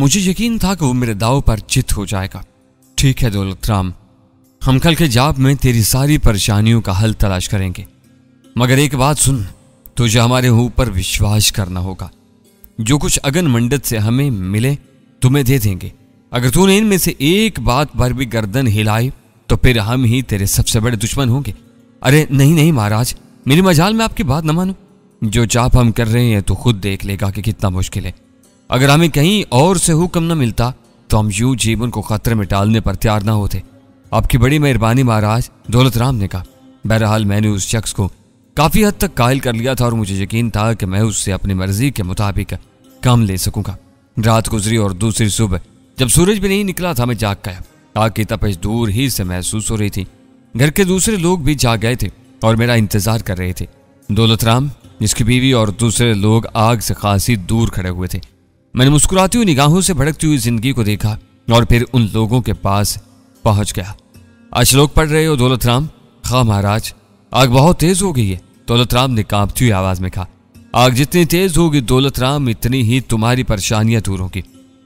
मुझे यकीन था कि वो मेरे दाव पर चित हो जाएगा। ठीक है दौलत राम, हम कल के जाप में तेरी सारी परेशानियों का हल तलाश करेंगे, मगर एक बात सुन, तुझे हमारे ऊपर विश्वास करना होगा। जो कुछ अगन मंडत से हमें मिले तुम्हें दे देंगे। अगर तूने इनमें से एक बात पर भी गर्दन हिलाई तो फिर हम ही तेरे सबसे बड़े दुश्मन होंगे। अरे नहीं नहीं महाराज, मेरी मजाल में आपकी बात न मानो। जो जाप हम कर रहे हैं तो खुद देख लेगा कि कितना मुश्किल है। अगर हमें कहीं और से हुक्म न मिलता तो हम यूं जीवन को खतरे में डालने पर तैयार ना होते। आपकी बड़ी मेहरबानी महाराज, दौलत राम ने कहा। बहरहाल मैंने उस शख्स को काफी हद तक कायल कर लिया था और मुझे यकीन था कि मैं उससे अपनी मर्जी के मुताबिक काम ले सकूंगा। रात गुजरी और दूसरी सुबह जब सूरज भी नहीं निकला था मैं जाग गया। आग की तपिश दूर ही से महसूस हो रही थी। घर के दूसरे लोग भी जाग गए थे और मेरा इंतजार कर रहे थे। दौलत राम, इसकी बीवी और दूसरे लोग आग से खासी दूर खड़े हुए थे। मैंने मुस्कुराती हुई निगाहों से भड़कती हुई जिंदगी को देखा और फिर उन लोगों के पास पहुंच गया। आज लोग पढ़ रहे हो दौलत राम? हाँ महाराज, आग बहुत तेज हो गई है, दौलत राम ने कांपती हुई आवाज में कहा। आग जितनी तेज होगी दौलत राम, इतनी ही तुम्हारी परेशानियां दूर होगी।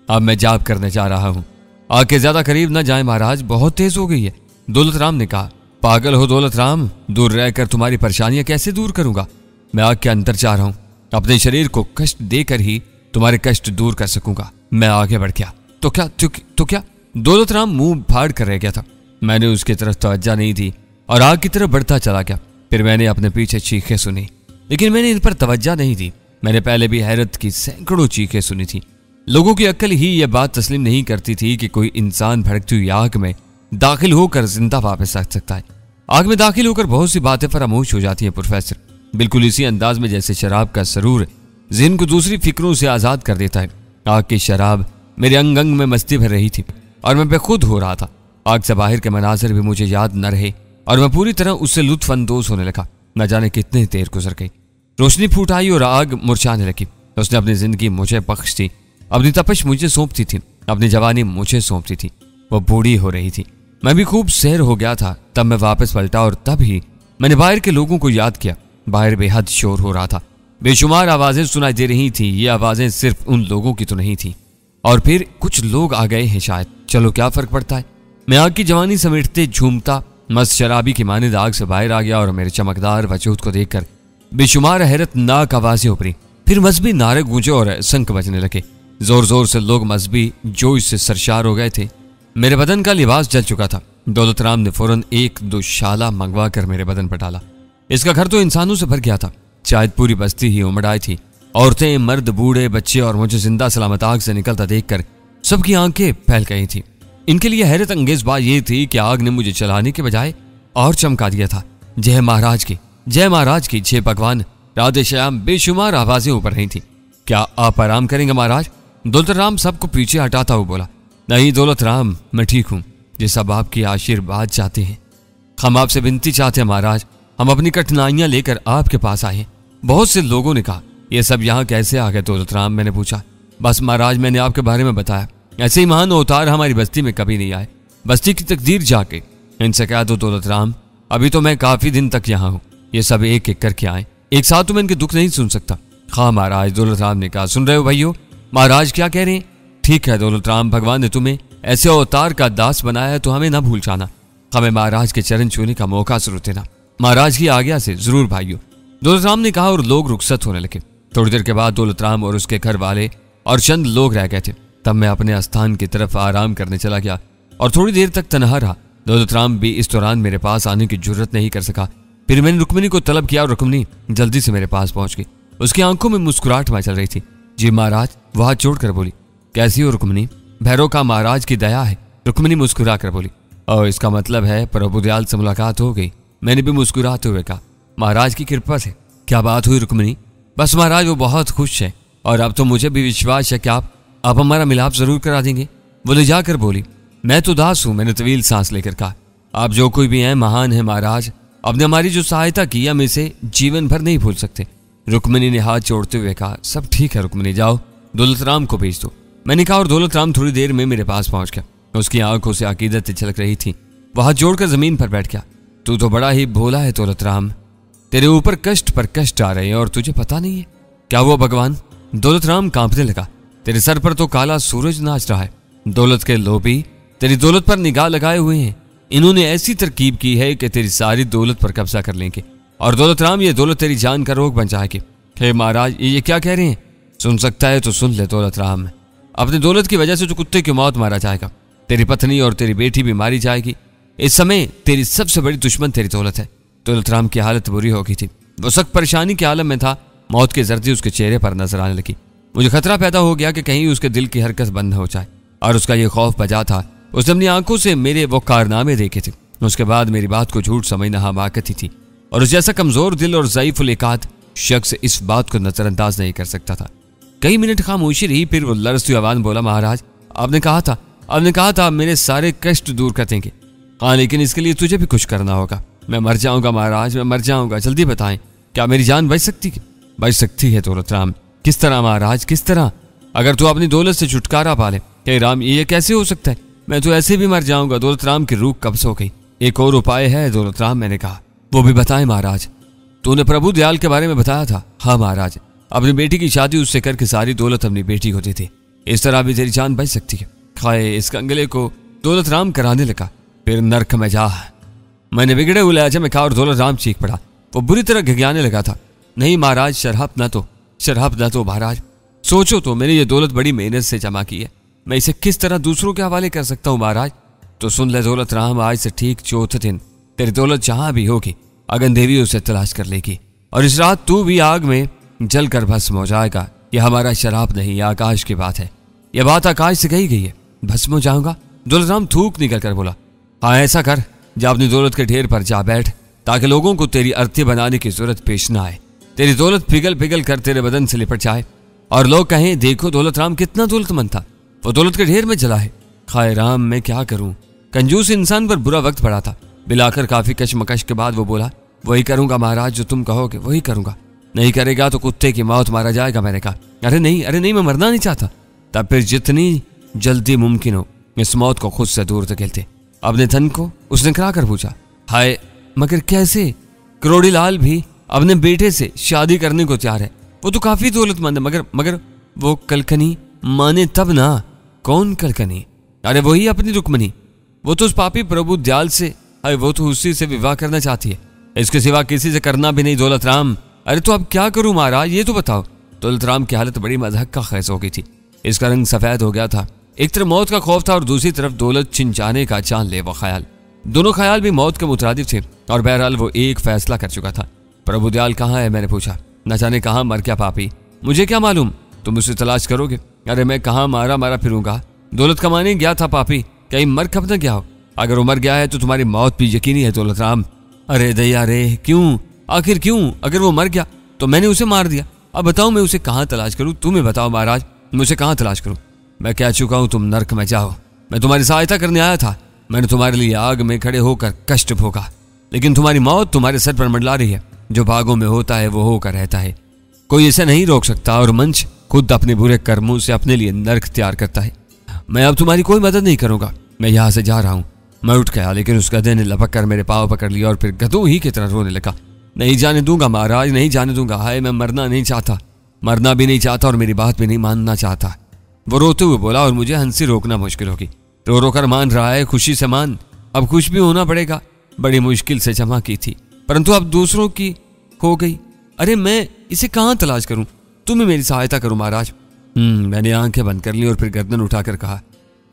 अब मैं जाप करने जा रहा हूं। आग के ज्यादा करीब न जाए महाराज, बहुत तेज हो गई है, दौलत राम ने कहा। पागल हो दौलत राम, दूर रहकर तुम्हारी परेशानियां कैसे दूर करूंगा? मैं आग के अंदर जा रहा हूं, अपने शरीर को कष्ट देकर ही तुम्हारे कष्ट दूर कर सकूंगा। मैं आगे बढ़ गया। तो क्या? दौलत राम मुंह फाड़ कर रह गया था। मैंने उसकी तरफ तवज्जो नहीं दी और आग की तरफ बढ़ता चला गया। फिर मैंने अपने पीछे चीखें सुनी, लेकिन मैंने इन पर तवज्जो नहीं दी। मैंने पहले भी हैरत की सैकड़ों चीखें सुनी थी। लोगों की अक्ल ही यह बात तस्लीम नहीं करती थी कि कोई इंसान भड़कती हुई आग में दाखिल होकर जिंदा वापस आ सकता है। आग में दाखिल होकर बहुत सी बातें फरामोश हो जाती हैं प्रोफेसर, बिल्कुल इसी अंदाज में जैसे शराब का सरूर जिन को दूसरी फिक्रों से आजाद कर देता है। आग की शराब मेरे अंग अंग में मस्ती भर रही थी और मैं बेखुद हो रहा था। आग से बाहर के मनाजर भी मुझे याद न रहे और मैं पूरी तरह उससे लुत्फ अंदोज होने लगा। न जाने कितने देर गुजर गई। रोशनी फूट आई और आग मुरझाने लगी। उसने अपनी जिंदगी मुझे बख्श दी, अपनी तपश मुझे सौंपती थी, अपनी जवानी मुझे सौंपती थी। वो बूढ़ी हो रही थी। मैं भी खूब सैर हो गया था। तब मैं वापस पलटा और तब ही मैंने बाहर के लोगों को याद किया। बाहर बेहद शोर हो रहा था, बेशुमार आवाजें सुनाई दे रही थी। ये आवाजें सिर्फ उन लोगों की तो नहीं थी। और फिर कुछ लोग आ गए हैं शायद, चलो क्या फर्क पड़ता है। मैं आग की जवानी समेटते झूमता मस्त शराबी की मानिंद आग से बाहर आ गया और मेरे चमकदार वजूद को देखकर बेशुमार हैरतनाक आवाजें उभरी। फिर मजहबी नारे गूंजे और शंख बजने लगे। जोर जोर से लोग मजहबी जोश से सरशार हो गए थे। मेरे बदन का लिबास जल चुका था। दौलत राम ने फौरन एक दो शाला मंगवा कर मेरे बदन पर डाला। इसका घर तो इंसानों से भर गया था। शायद पूरी बस्ती ही उमड़ आई थी। औरतें, मर्द, बूढ़े, बच्चे और मुझे जिंदा सलामत आग से निकलता देखकर सबकी आंखें फैल गई थी। इनके लिए हैरत अंगेज बात यह थी कि आग ने मुझे चलाने के बजाय और चमका दिया था। जय महाराज की, जय महाराज की, जय भगवान, राधे श्याम, बेशुमार आवाजें ऊपर रही थी। क्या आप आराम करेंगे महाराज? दौलत राम सबको पीछे हटाता हुआ बोला। नहीं दौलत राम, मैं ठीक हूं। ये सब आपकी आशीर्वाद चाहते हैं। हम आपसे विनती चाहते हैं महाराज, हम अपनी कठिनाइयां लेकर आपके पास आए। बहुत से लोगों ने कहा, यह सब यहाँ कैसे आ गए दौलत राम? मैंने पूछा। बस महाराज, मैंने आपके बारे में बताया। ऐसे ही महान अवतार हमारी बस्ती में कभी नहीं आए। बस्ती की तकदीर जाके इनसे कह दो दौलत राम, अभी तो मैं काफी दिन तक यहाँ हूँ। ये सब एक एक करके आए, एक साथ तो मैं इनके दुख नहीं सुन सकता। हाँ महाराज, दौलत राम ने कहा। सुन रहे हो भाइयों, महाराज क्या कह रहे हैं? ठीक है दौलत राम, भगवान ने तुम्हें ऐसे अवतार का दास बनाया है तो हमें ना भूल जाना। हमें महाराज के चरण छूने का मौका जरूर देना, महाराज की आज्ञा से जरूर भाइयों, दौलत राम ने कहा। और लोग रुखसत होने लगे। थोड़ी देर के बाद दौलत राम और उसके घर वाले और चंद लोग रह गए थे। तब मैं अपने स्थान की तरफ आराम करने चला गया और थोड़ी देर तक तनहा रहा। दौलत राम भी इस दौरान मेरे पास आने की जुर्रत नहीं कर सका। फिर मैंने रुक्मिनी को तलब किया और रुक्मिनी जल्दी से मेरे पास पहुंच गई। उसकी आंखों में मुस्कुराहट मचल रही थी। जी महाराज, वह हाथ जोड़कर बोली। कैसी हो रुक्मिनी? भैरव का महाराज की दया है, रुक्मिनी मुस्कुरा कर बोली। और इसका मतलब है प्रभु दयाल से मुलाकात हो गई। मैंने भी मुस्कुराते हुए कहा, महाराज की कृपा से। क्या बात हुई रुक्मिनी? बस महाराज, वो बहुत खुश है और अब तो मुझे भी विश्वास है कि आप हमारा मिलाप जरूर करा देंगे। वो ले जाकर बोली, मैं तो दास हूं। मैंने तवील सांस लेकर कहा, आप जो कोई भी हैं महान है महाराज। आपने हमारी जो सहायता की हम इसे जीवन भर नहीं भूल सकते। रुक्मिनी ने हाथ जोड़ते हुए कहा, सब ठीक है रुक्मिनी, जाओ दौलत राम को भेज दो। मैंने कहा और दौलत राम थोड़ी देर में मेरे पास पहुंच गया। उसकी आंखों से अकीदत झलक रही थी। वह हाथ जोड़कर जमीन पर बैठ गया। तू तो बड़ा ही भोला है दौलत राम, तेरे ऊपर कष्ट पर कष्ट आ रहे हैं और तुझे पता नहीं है। क्या हुआ भगवान? दौलत राम कांपने लगा। तेरे सर पर तो काला सूरज नाच रहा है। दौलत के लोभी तेरी दौलत पर निगाह लगाए हुए हैं। इन्होंने ऐसी तरकीब की है कि तेरी सारी दौलत पर कब्जा कर लेंगे और दौलत राम ये दौलत तेरी जान का रोग बन जाएगी। हे महाराज, ये क्या कह रहे हैं? सुन सकता है तो सुन ले दौलत राम। अपनी दौलत की वजह से तो कुत्ते की मौत मारा जाएगा, तेरी पत्नी और तेरी बेटी भी मारी जाएगी। इस समय तेरी सबसे बड़ी दुश्मन तेरी दौलत है। दौलत राम की हालत बुरी हो गई थी। वो सख्त परेशानी के आलम में था। मौत की जर्दी उसके चेहरे पर नजर आने लगी। मुझे खतरा पैदा हो गया कि कहीं उसके दिल की हरकत बंद हो जाए, और उसका ये खौफ बजा था। उसने अपनी आंखों से मेरे वो कारनामे देखे थे। उसके बाद मेरी बात को झूठ समझना हमाकत ही थी, और उस जैसा कमजोर दिल और ज़ईफ़ उल-इकाद शख्स इस बात को नजरअंदाज नहीं कर सकता था। कई मिनट खामोशी रही, फिर वो लरजती आवाज़ बोला, महाराज आपने कहा था मेरे सारे कष्ट दूर कर देंगे। हाँ, लेकिन इसके लिए तुझे भी कुछ करना होगा। मैं मर जाऊंगा महाराज, मैं मर जाऊंगा। जल्दी बताएं, क्या मेरी जान बच सकती है दौलत राम? किस तरह महाराज, किस तरह? अगर तू अपनी दौलत से छुटकारा पा ले। हे राम, ये कैसे हो सकता है? मैं तो ऐसे भी मर जाऊंगा। दौलत राम की रूह कब्ज हो गई। एक और उपाय है दौलत राम, मैंने कहा। वो भी बताएं महाराज। तूने प्रभु दयाल के बारे में बताया था। हाँ महाराज, अपनी बेटी की शादी उससे करके सारी दौलत अपनी बेटी को दे दी। इस तरह भी तेरी जान बच सकती है। खाए इस कंगले को दौलत राम कराने लगा। फिर नरक में जा। मैंने बिगड़े हुए लहजे में कहा और दौलत राम चीख पड़ा। वो बुरी तरह घिघियाने लगा था। नहीं महाराज, शराब न तो महाराज। सोचो तो, मैंने ये दौलत बड़ी मेहनत से जमा की है। मैं इसे किस तरह दूसरों के हवाले कर सकता हूँ महाराज? तो सुन ले दौलत राम, आज से ठीक चौथे दिन तेरी दौलत जहां भी होगी, अगन देवी उसे तलाश कर लेगी, और इस रात तू भी आग में जल कर भस्म हो जाएगा। यह हमारा शराब नहीं, यह आकाश की बात है। यह बात आकाश से कही गई है। भस्म हो जाऊंगा? दौलत राम थूक निकल कर बोला। हाँ, ऐसा कर, जा अपनी दौलत के ढेर पर जा बैठ, ताकि लोगों को तेरी अर्थी बनाने की जरूरत पेश ना आए। तेरी दौलत पिघल कर तेरे बदन से लिपट जाए और लोग कहें, देखो दौलत राम कितना दौलतमंद था, वो दौलत के ढेर में जला है। खाए राम, मैं क्या करूं? कंजूस इंसान पर बुरा वक्त पड़ा था। बिलाकर काफी कशमकश के बाद वो बोला, वही करूंगा महाराज, जो तुम कहोगे वही करूंगा। नहीं करेगा तो कुत्ते की मौत मारा जाएगा। मैंने कहा, अरे नहीं, मैं मरना नहीं चाहता। तब फिर जितनी जल्दी मुमकिन हो इस मौत को खुद से दूर धकेलते। अपने धन को उसने करा कर पूछा। हाय, मगर कैसे? करोड़ी लाल भी अपने बेटे से शादी करने को तैयार है। वो तो काफी दौलतमंद है, मगर वो कलकनी माने तब ना। कौन कलकनी? अरे वही अपनी रुक्मणी। वो तो उस पापी प्रभु दयाल से, अरे वो तो उसी से विवाह करना चाहती है। इसके सिवा किसी से करना भी नहीं दौलत राम। अरे तो अब क्या करूं महाराज, ये तो बताओ। दौलत राम की हालत बड़ी मज़हक का खैस हो गई थी। इसका रंग सफेद हो गया था। एक तरफ मौत का खौफ था और दूसरी तरफ दौलत छिन जाने का जानलेवा ख्याल। दोनों ख्याल भी मौत के मुतरादिफ थे, और बहरहाल वो एक फैसला कर चुका था। प्रभु दयाल कहाँ है? मैंने पूछा। न जाने कहाँ मर गया पापी, मुझे क्या मालूम, तुम उसे तलाश करोगे। अरे मैं कहाँ मारा फिरूंगा? दौलत कमाने गया था पापी, कहीं मर खप न गया हो। अगर वो मर गया है तो तुम्हारी मौत भी यकीनी है दौलत राम। अरे दया रे, क्यों? आखिर क्यों? अगर वो मर गया तो मैंने उसे मार दिया। अब बताओ मैं उसे कहाँ तलाश करूं? तुम्हें बताओ महाराज, मैं उसे कहाँ तलाश करूं? मैं कह चुका हूं, तुम नर्क में जाओ। मैं तुम्हारी सहायता करने आया था। मैंने तुम्हारे लिए आग में खड़े होकर कष्ट भोगा, लेकिन तुम्हारी मौत तुम्हारे सर पर मंडला रही है। जो भागों में होता है वो होकर रहता है, कोई इसे नहीं रोक सकता, और मंच खुद अपने बुरे कर्मों से अपने लिए नर्क तैयार करता है। मैं अब तुम्हारी कोई मदद नहीं करूंगा। मैं यहाँ से जा रहा हूँ। मैं उठ गया, लेकिन उस गधे ने लपक कर मेरे पाँव पकड़ लिया और फिर गधों ही की तरह रोने लगा। नहीं जाने दूंगा महाराज, नहीं जाने दूंगा। हाय, मैं मरना नहीं चाहता, मरना भी नहीं चाहता, और मेरी बात भी नहीं मानना चाहता। वो रोते हुए बोला, और मुझे हंसी रोकना मुश्किल होगी। रो कर मान रहा है, खुशी से मान। अब खुश भी होना पड़ेगा। बड़ी मुश्किल से जमा की थी, परंतु अब दूसरों की हो गई। अरे मैं इसे कहाँ तलाश करूं? तुम्हें मेरी सहायता करो महाराज। मैंने आंखें बंद कर ली और फिर गर्दन उठाकर कहा,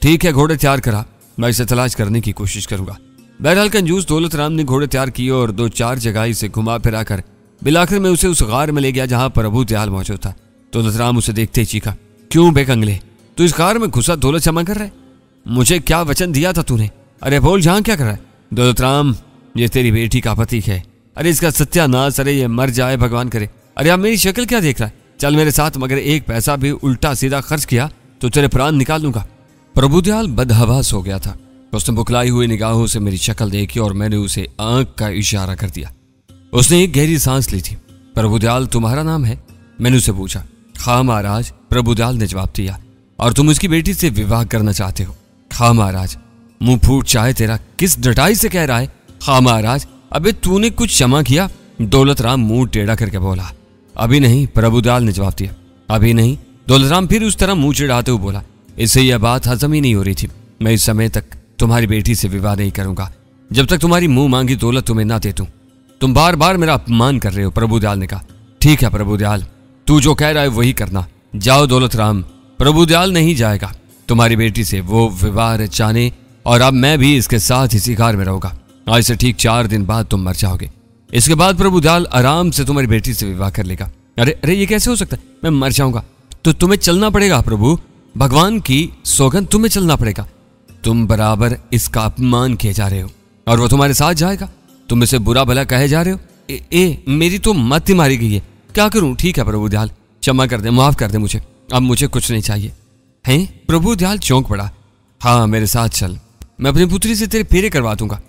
ठीक है, घोड़े तैयार करा, मैं इसे तलाश करने की कोशिश करूंगा। बहरहाल कंजूस दौलत राम ने घोड़े तैयार किए और 2-4 जगह इसे घुमा फिरा कर बिलाकर में उसे उस गार में ले गया जहां प्रभु दयाल मौजूद था। दौलत राम उसे देखते ही चीखा, क्यों बेकंगले, तू इस गार में घुसा दौलत जमा कर रहा है? मुझे क्या वचन दिया था तूने? अरे बोल, जहां क्या कर रहा है? दौलत राम, ये तेरी बेटी का प्रतीक है। अरे इसका सत्यानाश, अरे ये मर जाए भगवान करे। अरे अब मेरी शक्ल क्या देख रहा है? चल मेरे साथ, मगर एक पैसा भी उल्टा सीधा खर्च किया तो तेरे प्राण निकाल दूंगा। प्रभु दयाल बदहवास हो गया था। उसने बुखलाई हुई निगाहों से मेरी शक्ल देखी और मैंने उसे आंख का इशारा कर दिया। उसने एक गहरी सांस ली थी। प्रभु दयाल, तुम्हारा नाम है? मैंने उसे पूछा। हाँ महाराज, प्रभु दयाल ने जवाब दिया। और तुम उसकी बेटी से विवाह करना चाहते हो? हाँ महाराज। मुंह फूट चाहे तेरा, किस डटाई से कह रहा है? हाँ महाराज। अबे तूने कुछ क्षमा किया? दौलत राम मुंह टेढ़ा करके बोला। अभी नहीं, प्रभु दयाल ने जवाब दिया। अभी नहीं? दौलतराम फिर उस तरह मुंह चिढ़ाते हुए बोला, इससे यह बात हजम ही नहीं हो रही थी। मैं इस समय तक तुम्हारी बेटी से विवाह नहीं करूंगा जब तक तुम्हारी मुंह मांगी दौलत तुम्हें ना दे दूं। तुम बार बार मेरा अपमान कर रहे हो। प्रभुदयाल ने कहा, ठीक है प्रभुदयाल, तू जो कह रहा है वही करना। जाओ दौलतराम। प्रभुदयाल नहीं जाएगा तुम्हारी बेटी से वो विवाह रचाने, और अब मैं भी इसके साथ इसी घर में रहूंगा। आज से ठीक 4 दिन बाद तुम मर जाओगे। इसके बाद प्रभुदयाल आराम से तुम्हारी बेटी से विवाह कर लेगा। अरे अरे, ये कैसे हो सकता है? मैं मर जाऊंगा तो तुम्हें चलना पड़ेगा प्रभु, भगवान की सौगंध, तुम्हें चलना पड़ेगा। तुम बराबर इसका अपमान किए जा रहे हो और वो तुम्हारे साथ जाएगा। तुम इसे बुरा भला कहे जा रहे हो। मेरी तो मत ही मारी गई है, क्या करूं? ठीक है प्रभुदयाल, क्षमा कर दे, माफ कर दे मुझे, अब मुझे कुछ नहीं चाहिए। हैं? प्रभुदयाल चौंक पड़ा। हाँ, मेरे साथ चल, मैं अपनी पुत्री से तेरे फेरे करवा दूंगा।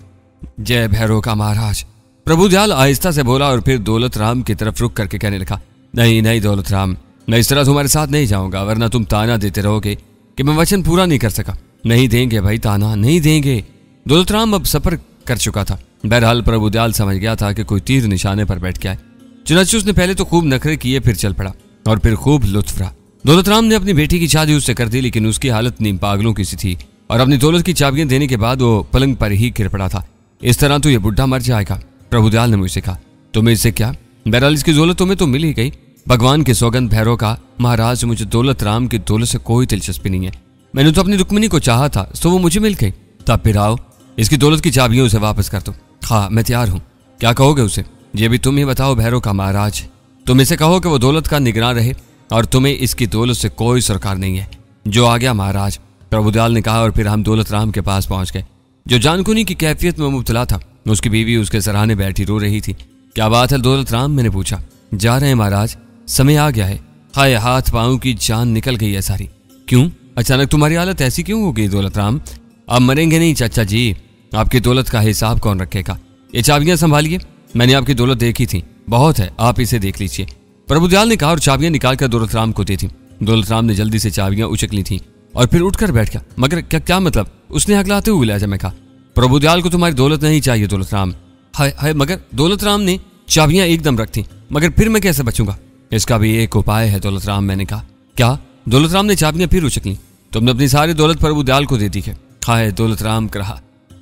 जय भैरव का महाराज, प्रभुदयाल आहिस्ता से बोला और फिर दौलतराम की तरफ रुक करके कहने लगा, नहीं नहीं दौलतराम, मैं इस तरह तुम्हारे साथ नहीं जाऊंगा, वरना तुम ताना देते रहोगे कि मैं वचन पूरा नहीं कर सका। नहीं देंगे भाई, ताना नहीं देंगे। दौलतराम अब सफर कर चुका था। बहरहाल प्रभुदयाल समझ गया था कि कोई तीर निशाने पर बैठ गया है। चुनाचे उसने पहले तो खूब नखरे किए, फिर चल पड़ा और फिर खूब लुत्फ रहा। दौलतराम ने अपनी बेटी की शादी उससे कर दी, लेकिन उसकी हालत नीम पागलों की सी थी और अपनी दौलत की चाबियां देने के बाद वो पलंग पर ही गिर पड़ा था। इस तरह तो ये बुढ़ा मर जाएगा। प्रभुदयाल ने मुझसे कहा, तुम्हें इससे क्या? बहरहाल इसकी दौलत तुम्हें तो मिल ही गई। भगवान की सौगंध भैरव का महाराज, मुझे दौलतराम की दौलत से कोई दिलचस्पी नहीं है। मैंने तो अपनी रुक्मिणी को चाहा था तो वो मुझे मिल गई। तब फिर आओ, इसकी दौलत की चाबियां उसे वापस कर दो। हाँ, मैं तैयार हूँ। क्या कहोगे उसे? ये भी तुम ही बताओ भैरव का महाराज। तुम इसे कहो कि वो दौलत का निगरान रहे और तुम्हें इसकी दौलत से कोई सरकार नहीं है। जो आ गया महाराज, प्रभुदयाल ने कहा। और फिर हम दौलतराम के पास पहुंच गए, जो जानकुनी की कैफियत में मुब्तला था। उसकी बीवी उसके सराहने बैठी रो रही थी। क्या बात है दौलतराम? मैंने पूछा। जा रहे हैं महाराज, समय आ गया है। हाय, हाथ पांव की जान निकल गई है सारी। क्यों? अचानक तुम्हारी हालत ऐसी क्यों हो गई दौलतराम? आप मरेंगे नहीं चाचा जी, आपकी दौलत का हिसाब कौन रखेगा? ये चाबियां संभालिए, मैंने आपकी दौलत देखी थी, बहुत है, आप इसे देख लीजिए। प्रभुदयाल ने कहा और चाबियां निकालकर दौलतराम को दी थी। दौलतराम ने जल्दी से चाबियां उचक ली थी और फिर उठकर बैठ गया। मगर क्या मतलब? उसने हकलाते हुए लहजे में कहा। प्रभुदयाल को तुम्हारी दौलत नहीं चाहिए दौलतराम। हाय हाय, मगर दौलतराम ने चाबियां एकदम रख थी, मगर फिर मैं कैसे बचूंगा? इसका भी एक उपाय है दौलतराम, मैंने कहा। क्या? दौलतराम ने चाबियां फिर उचक ली। तुमने अपनी सारी दौलत प्रभुदयाल को दे दी है। हाय, दौलतराम कहा।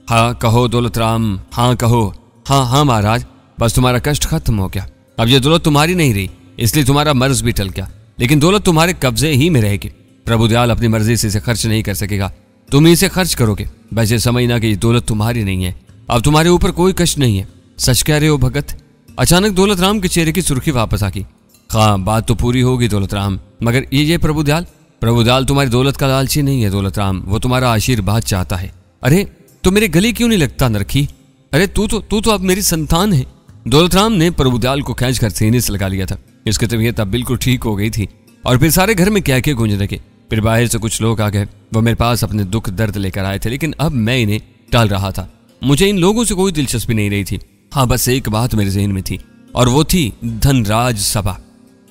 हाँ कहो दौलतराम, हाँ कहो। हाँ हाँ महाराज, बस तुम्हारा कष्ट खत्म हो गया। अब ये दौलत तुम्हारी नहीं रही, इसलिए तुम्हारा मर्ज भी टल गया, लेकिन दौलत तुम्हारे कब्जे ही में रहेगी। प्रभुदयाल अपनी मर्जी से इसे खर्च नहीं कर सकेगा, तुम ही इसे खर्च करोगे। वैसे समझना कि ये दौलत तुम्हारी नहीं है, अब तुम्हारे ऊपर कोई कष्ट नहीं है। सच कह रहे हो भगत? अचानक दौलतराम के चेहरे की सुर्खी वापस आ गई। हाँ, बात तो पूरी होगी दौलतराम, मगर ये प्रभुदयाल तुम्हारी दौलत का लालची नहीं है दौलतराम, वो तुम्हारा आशीर्वाद चाहता है। अरे तो मेरे गले क्यों नहीं लगता नरखी? अरे तू तो अब मेरी संतान है। दौलतराम ने प्रभुदयाल को खींचकर सीने से लगा लिया था। इसकी तबीयत अब बिल्कुल ठीक हो गई थी और फिर सारे घर में क्या गूंजने लगे। फिर बाहर से कुछ लोग आ गए, वो मेरे पास अपने दुख दर्द लेकर आए थे, लेकिन अब मैं इन्हें टाल रहा था। मुझे इन लोगों से कोई दिलचस्पी नहीं रही थी। हाँ, बस एक बात मेरे ज़हन में थी और वो थी धनराज सभा,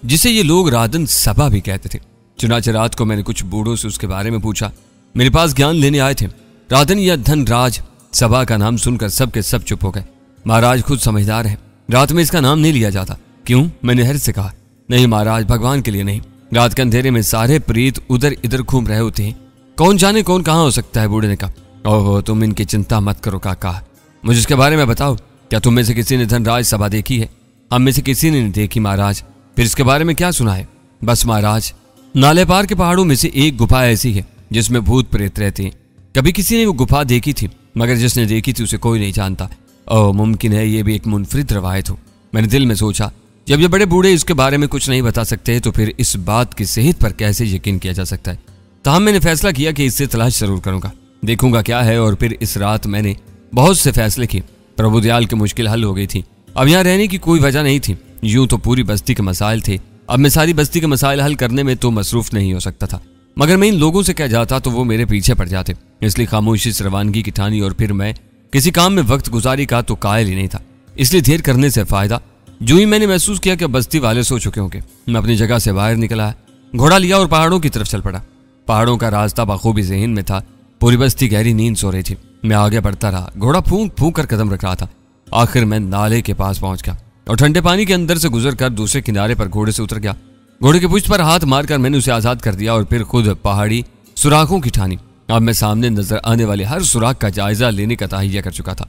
जिसे ये लोग राधन सभा भी कहते थे। चुनाचे रात को मैंने कुछ बूढ़ों से उसके बारे में पूछा। मेरे पास ज्ञान लेने आए थे। राधन या धनराज सभा का नाम सुनकर सब के सब चुप हो गए। महाराज खुद समझदार है, रात में इसका नाम नहीं लिया जाता। क्यों? मैंने हर्ष से कहा। नहीं महाराज, भगवान के लिए नहीं। रात के अंधेरे में सारे प्रीत उधर इधर घूम रहे होते हैं, कौन जाने कौन कहाँ हो सकता है। बूढ़े ने कहा, ओहो तुम इनकी चिंता मत करो काका, मुझे इसके बारे में बताओ। क्या तुम में से किसी ने धनराज सभा देखी है? हम में से किसी ने नहीं देखी महाराज। फिर इसके बारे में क्या सुना है? बस महाराज, नाले पार के पहाड़ों में से एक गुफा ऐसी है जिसमें भूत प्रेत रहते हैं। कभी किसी ने वो गुफा देखी थी, मगर जिसने देखी थी उसे कोई नहीं जानता। ओह, मुमकिन है ये भी एक मुनफरिद रवायत हो। मैंने दिल में सोचा, जब ये बड़े बूढ़े इसके बारे में कुछ नहीं बता सकते तो फिर इस बात की सेहत पर कैसे यकीन किया जा सकता है। ताहम मैंने फैसला किया कि इससे तलाश जरूर करूंगा, देखूंगा क्या है। और फिर इस रात मैंने बहुत से फैसले किए। प्रभुदयाल की मुश्किल हल हो गई थी, अब यहाँ रहने की कोई वजह नहीं थी। यूं तो पूरी बस्ती के मसाइल थे, अब मैं सारी बस्ती के मसाइल हल करने में तो मसरूफ नहीं हो सकता था। मगर मैं इन लोगों से कह जाता तो वो मेरे पीछे पड़ जाते, इसलिए खामोशी से रवानगी की ठानी। और फिर मैं किसी काम में वक्त गुजारी का तो कायल ही नहीं था, इसलिए देर करने से फायदा। जो ही मैंने महसूस किया कि बस्ती वाले सो चुके होंगे, मैं अपनी जगह से बाहर निकल आया, घोड़ा लिया और पहाड़ों की तरफ चल पड़ा। पहाड़ों का रास्ता बखूबी ज़हन में था, पूरी बस्ती गहरी नींद सो रही थी। मैं आगे बढ़ता रहा, घोड़ा फूंक फूंक कर कदम रख रहा था। आखिर मैं नाले के पास पहुंच गया और ठंडे पानी के अंदर से गुजर कर दूसरे किनारे पर घोड़े से उतर गया। घोड़े के पुष्ट पर हाथ मारकर मैंने उसे आजाद कर दिया और फिर खुद पहाड़ी सुराखों की ठानी। अब मैं सामने नजर आने वाले हर सुराख का जायजा लेने का तहैया कर चुका था।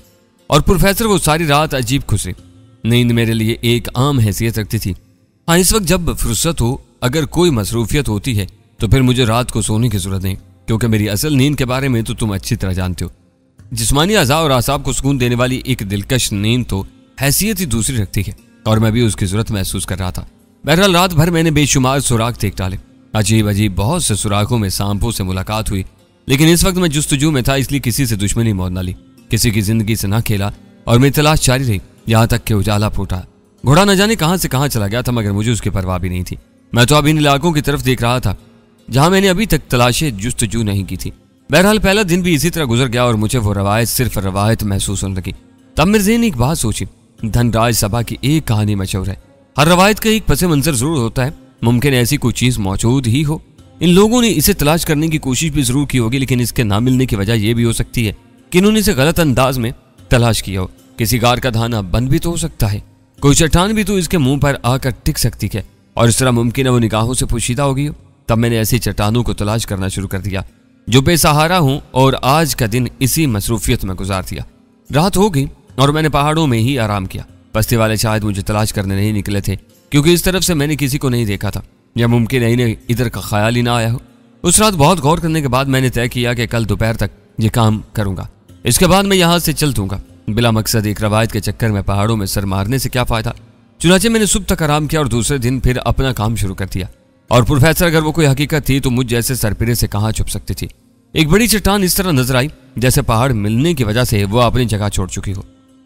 और प्रोफेसर वो सारी रात अजीब खुश रही। नींद मेरे लिए एक आम हैसियत रखती थी। हाँ, इस वक्त जब फुर्सत हो, अगर कोई मसरूफियत होती है तो फिर मुझे रात को सोने की जरूरत नहीं, क्योंकि मेरी असल नींद के बारे में तो तुम अच्छी तरह जानते हो। जिस्मानी अज़ा और आसाब को सुकून देने वाली एक दिलकश नींद तो हैसियत ही दूसरी रखती है, और मैं भी उसकी जरूरत महसूस कर रहा था। बहरहाल रात भर मैंने बेशुमार सुराख देख डाले। अजीब अजीब बहुत से सुराखों में सांपों से मुलाकात हुई, लेकिन इस वक्त मैं जुस्तजू में था, इसलिए किसी से दुश्मनी मौत न ली, किसी की जिंदगी से न खेला, और मेरी तलाश जारी रही यहाँ तक कि उजाला फूटा। घोड़ा न जाने कहां से कहां चला गया था, मगर मुझे उसकी परवाह भी नहीं थी। मैं तो अब इन इलाकों की तरफ देख रहा था जहां मैंने अभी तक तलाशे जुस्तजू नहीं की थी। बहरहाल पहला दिन भी इसी तरह गुजर गया और मुझे वो रवायत सिर्फ रवायत महसूस होने लगी। तब मेरे ज़हन एक बात सोची, धनराज सभा की एक कहानी मशहूर है। हर रवायत का एक पस मंजर जरूर होता है, मुमकिन ऐसी कोई चीज मौजूद ही हो। इन लोगों ने इसे तलाश करने की कोशिश भी जरूर की होगी, लेकिन इसके ना मिलने की वजह यह भी हो सकती है कि इन्होंने इसे गलत अंदाज में तलाश किया हो। किसी गार का धाना बंद भी तो हो सकता है, कोई चट्टान भी तो इसके मुंह पर आकर टिक सकती है, और इस तरह मुमकिन है वो निगाहों से पोशीदा होगी हो। तब मैंने ऐसी चट्टानों को तलाश करना शुरू कर दिया जो बेसहारा हूं, और आज का दिन इसी मसरूफियत में गुजार दिया। रात हो गई और मैंने पहाड़ों में ही आराम किया। बस्ती वाले शायद मुझे तलाश करने नहीं निकले थे, क्योंकि इस तरफ से मैंने किसी को नहीं देखा था, या मुमकिन है इन्हें इधर का ख्याल ही ना आया हो। उस रात बहुत गौर करने के बाद मैंने तय किया कि कल दोपहर तक ये काम करूंगा। इसके बाद मैं यहाँ से चल दूंगा। बिला मकसद एक रवायत के चक्कर में पहाड़ों में सर मारने से क्या फायदा। चुनाचे मैंने सुबह तक आराम किया और दूसरे दिन फिर अपना काम शुरू कर दिया। और प्रोफेसर अगर वो कोई हकीकत थी तो मुझ जैसे सरपिरे से कहाँ छुप सकती थी। एक बड़ी चट्टान इस तरह नजर आई जैसे पहाड़ मिलने की वजह से वो अपनी जगह छोड़ चुकी हो।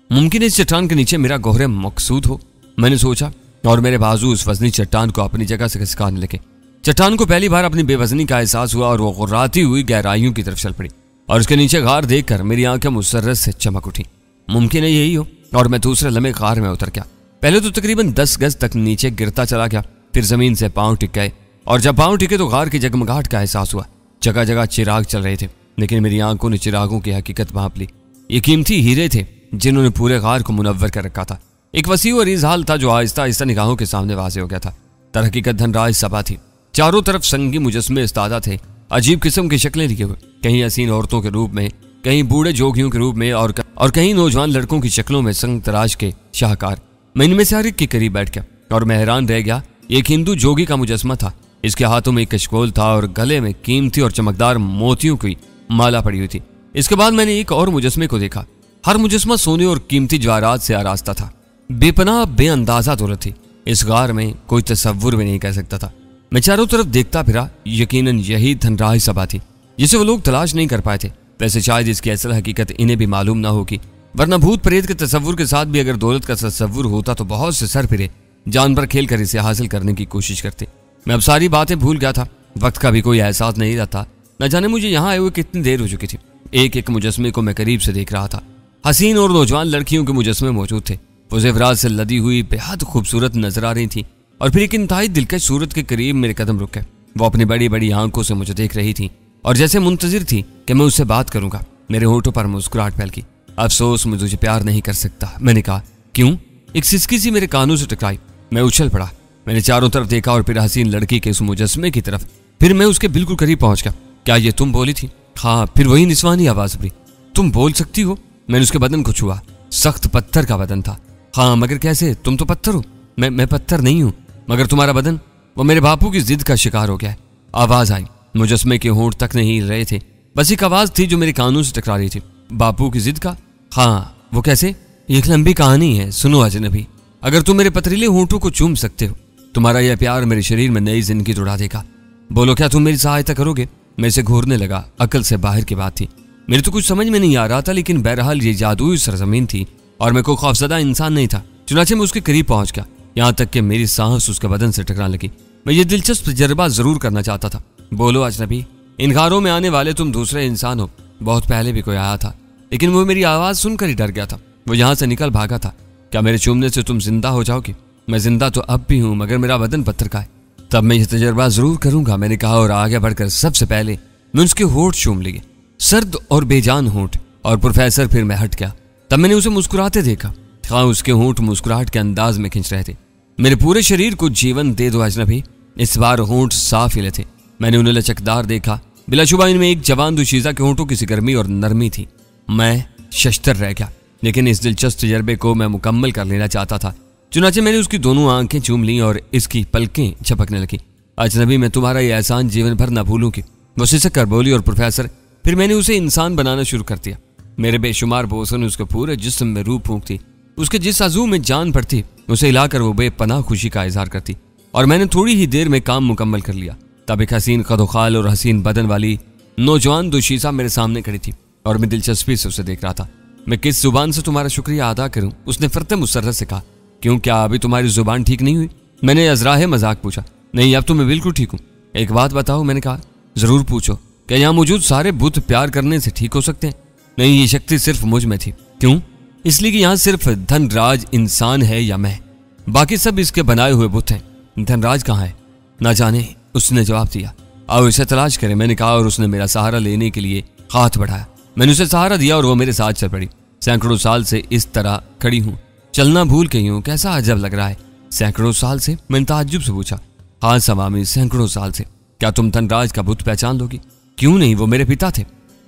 मुमकिन है इस चट्टान के नीचे मेरा गौहर मकसूद हो, मैंने सोचा, और मेरे बाजू उस वजनी चट्टान को अपनी जगह से खिसकाने लगे। चट्टान को पहली बार अपनी बेवजनी का एहसास हुआ और वो गुर्राती हुई गहराइयों की तरफ चल पड़ी, और उसके नीचे गार देखकर मेरी आंखें मुसर्रत से चमक उठी। मुमकिन है यही हो, और मैं दूसरे लम्हे गार में उतर गया। पहले तो तकरीबन 10 गज तक नीचे गिरता चला गया, फिर जमीन से पांव टिक गए, और जब पांव टिके तो गार की जगमगाहट का एहसास हुआ। जगह जगह चिराग चल रहे थे, लेकिन मेरी आंखों ने चिरागों की हकीकत भांप ली। ये कीमती हीरे थे जिन्होंने पूरे गार को मुनव्वर कर रखा था। एक वसी और इजहाल था जो आहिस्ता आहिस्ता निगाहों के सामने वाज़ेह हो गया था। दरहकीकत धनराज सभा थी। चारों तरफ संगी मुजस्मे इस्तादा थे, अजीब किस्म की शक्लें लिए हुए, कहीं हसीन औरतों के रूप में, कहीं बूढ़े जोगियों के रूप में, और कहीं नौजवान लड़कों की शक्लों में संग तराश के शाहकार। मैं इनमें से हर एक के करीब बैठ गया और मैं हैरान रह गया। एक हिंदू जोगी का मुजस्मा था। इसके हाथों में एक कशकोल था और गले में कीमती और चमकदार मोतियों की माला पड़ी हुई थी। इसके बाद मैंने एक और मुजस्मे को देखा। हर मुजस्मा सोने और कीमती जवाहरात से आरास्ता था। बेपनाह बेअंदाजा दौलत थी। इस गार में कोई तसव्वुर भी नहीं कर सकता था। मैं चारों तरफ देखता फिरा, यकीनन यही धनराज सभा थी जिसे वो लोग तलाश नहीं कर पाए थे। वैसे शायद इसकी असल हकीकत इन्हें भी मालूम ना होगी, वरना भूत प्रेत के तसव्वुर के साथ भी अगर दौलत का तसव्वुर होता तो बहुत से सर फिरे जानवर खेल कर इसे हासिल करने की कोशिश करते। मैं अब सारी बातें भूल गया था, वक्त का भी कोई एहसास नहीं रहता। न जाने मुझे यहाँ आए हुए कितनी देर हो चुकी थी। एक एक मुजस्मे को मैं करीब से देख रहा था। हसीन और नौजवान लड़कियों के मुजस्मे मौजूद थे। वो ज़ेवरात से लदी हुई बेहद खूबसूरत नजर आ रही थी, और फिर एक इंतहाई दिलकश सूरत के करीब मेरे कदम रुक गए। वो अपनी बड़ी बड़ी आंखों से मुझे देख रही थी और जैसे मुंतजिर थी कि मैं उससे बात करूंगा। मेरे होठों पर मुस्कुराहट फैल गई। अफसोस मैं तुझे प्यार नहीं कर सकता, मैंने कहा। क्यों? एक सिसकी सी मेरे कानों से टकराई। मैं उछल पड़ा। मैंने चारों तरफ देखा और फिर हसीन लड़की के उस मुजस्मे की तरफ। फिर मैं उसके बिल्कुल करीब पहुंच गया। क्या ये तुम बोली थी? हाँ। फिर वही निस्वानी आवाज पड़ी, तुम बोल सकती हो? मैंने उसके बदन को छुआ। सख्त पत्थर का बदन था। हाँ, मगर कैसे? तुम तो पत्थर हो। मैं पत्थर नहीं हूं, मगर तुम्हारा बदन वो मेरे बापू की जिद का शिकार हो गया है। आवाज आई। मुजस्मे के होंठ तक नहीं हिल रहे थे, बस एक आवाज थी जो मेरे कानों से टकरा रही थी। बापू की जिद का? हाँ। वो कैसे? एक लंबी कहानी है, सुनो अजनबी। अगर तुम मेरे पथरीले होंठों को चूम सकते हो, तुम्हारा यह प्यार मेरे शरीर में नई जिंदगी दौड़ा देगा। बोलो, क्या तुम मेरी सहायता करोगे? मैं इसे घूरने लगा। अकल से बाहर की बात थी। मेरे तो कुछ समझ में नहीं आ रहा था, लेकिन बहरहाल ये जादुई सरजमीन थी और मैं कोई खौफजदा इंसान नहीं था। चुनाचे मैं उसके करीब पहुंच गया, यहाँ तक कि मेरी सांस उसके बदन से टकराने लगी। मैं ये दिलचस्प तजर्बा जरूर करना चाहता था। बोलो अजनबी, इन गारों में आने वाले तुम दूसरे इंसान हो। बहुत पहले भी कोई आया था, लेकिन वो मेरी आवाज सुनकर ही डर गया था। वो यहाँ से निकल भागा था। क्या मेरे चूमने से तुम जिंदा हो जाओगे? मैं जिंदा तो अब भी हूँ, मगर मेरा बदन पत्थर का है। तब मैं ये तजर्बा जरूर करूंगा, मैंने कहा, और आगे बढ़कर सबसे पहले मैं उसके होंठ चूम लिए, सर्द और बेजान होंठ। और प्रोफेसर फिर मैं हट गया। तब मैंने उसे मुस्कुराते देखा। हाँ, उसके होंठ मुस्कुराहट के अंदाज में खिंच रहे थे। मेरे पूरे शरीर को जीवन दे दो अजनबी, इस बार होंठ साफ हिले थे। मैंने उन्हें लचकदार देखा। बिलाशुबा इनमें एक जवान दुशीज़ा के होंठों की सी गर्मी और नरमी थी। मैं शशतर रह गया, लेकिन इस दिलचस्प तजर्बे को मैं मुकम्मल कर लेना चाहता था। चुनाचे मैंने उसकी दोनों आंखें चूम लीं और इसकी पलकें झपकने लगी। अजनबी, मैं तुम्हारा यह एहसान जीवन भर न भूलूंगी, वो सिसक कर बोली। और प्रोफेसर, फिर मैंने उसे इंसान बनाना शुरू कर दिया। मेरे बेशुमार बोसों ने उसके पूरे जिस्म में रूह फूंकती। उसके जिस आजू में जान पड़ती उसे हिलाकर वो बेपनाह खुशी का इजहार करती। और मैंने थोड़ी ही देर में काम मुकम्मल कर लिया। तब एक हसीन कदोखाल और हसीन बदन वाली नौजवान दुशीज़ा मेरे सामने खड़ी थी और मैं दिलचस्पी से उसे देख रहा था। मैं किस जुबान से तुम्हारा शुक्रिया अदा करूं? उसने फरते मुसर्रत से कहा। क्यों, क्या अभी तुम्हारी जुबान ठीक नहीं हुई? मैंने अजराहे मजाक पूछा। नहीं, अब तो मैं बिल्कुल ठीक हूँ। एक बात बताओ, मैंने कहा। जरूर पूछो। क्या यहाँ मौजूद सारे बुत प्यार करने से ठीक हो सकते हैं? नहीं, ये शक्ति सिर्फ मुझ में थी। क्यों? इसलिए कि यहाँ सिर्फ धनराज इंसान है या मैं, बाकी सब इसके बनाए हुए बुत हैं। धनराज कहाँ है? ना जाने, उसने जवाब दिया। आओ इसे तलाश करें, मैंने कहा, और उसने मेरा सहारा लेने के लिए हाथ बढ़ाया। मैंने उसे सहारा दिया और वो मेरे साथ चल पड़ी। सैकड़ों साल से इस तरह खड़ी हूँ, चलना भूल गई हूँ। कैसा अजब लग रहा है। सैकड़ों साल से? मैंने ताज्जुब से पूछा। हाँ सवामी, सैकड़ों साल से। क्या तुम धनराज का बुत पहचान लोगी? क्यों नहीं, वो मेरे पिता थे।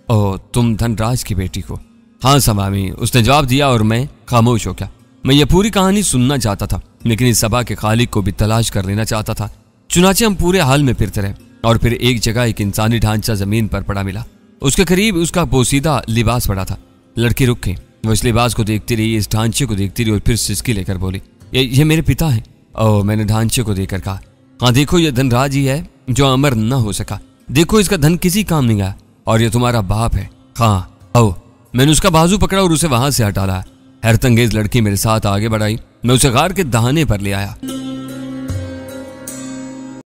ओह, तुम धनराज की बेटी को? हाँ सवामी, उसने जवाब दिया और मैं खामोश हो गया। मैं ये पूरी कहानी सुनना चाहता था, लेकिन इस सभा के खालिक को भी तलाश कर लेना चाहता था। चुनाचे हम पूरे हाल में फिरते रहे और फिर एक जगह एक इंसानी ढांचा जमीन पर पड़ा मिला। उसके करीब उसका पोसीदा लिबास पड़ा था। लड़की रुक गई। वो इस लिबास को देखती रही, इस ढांचे को देखती रही और फिर सिसकी लेकर बोली, ये मेरे पिता हैं। ओह, मैंने ढांचे को देखकर कहा। हाँ देखो, ये धनराज ही है जो अमर न हो सका। देखो, इसका धन किसी काम नहीं आया और ये तुम्हारा बाप है। हाँ, ओह। मैंने उसका बाजू पकड़ा और उसे वहां से हटा लाया। हैरतंगेज लड़की मेरे साथ आगे बढ़ाई। मैं उसे गार के दहाने पर ले आया।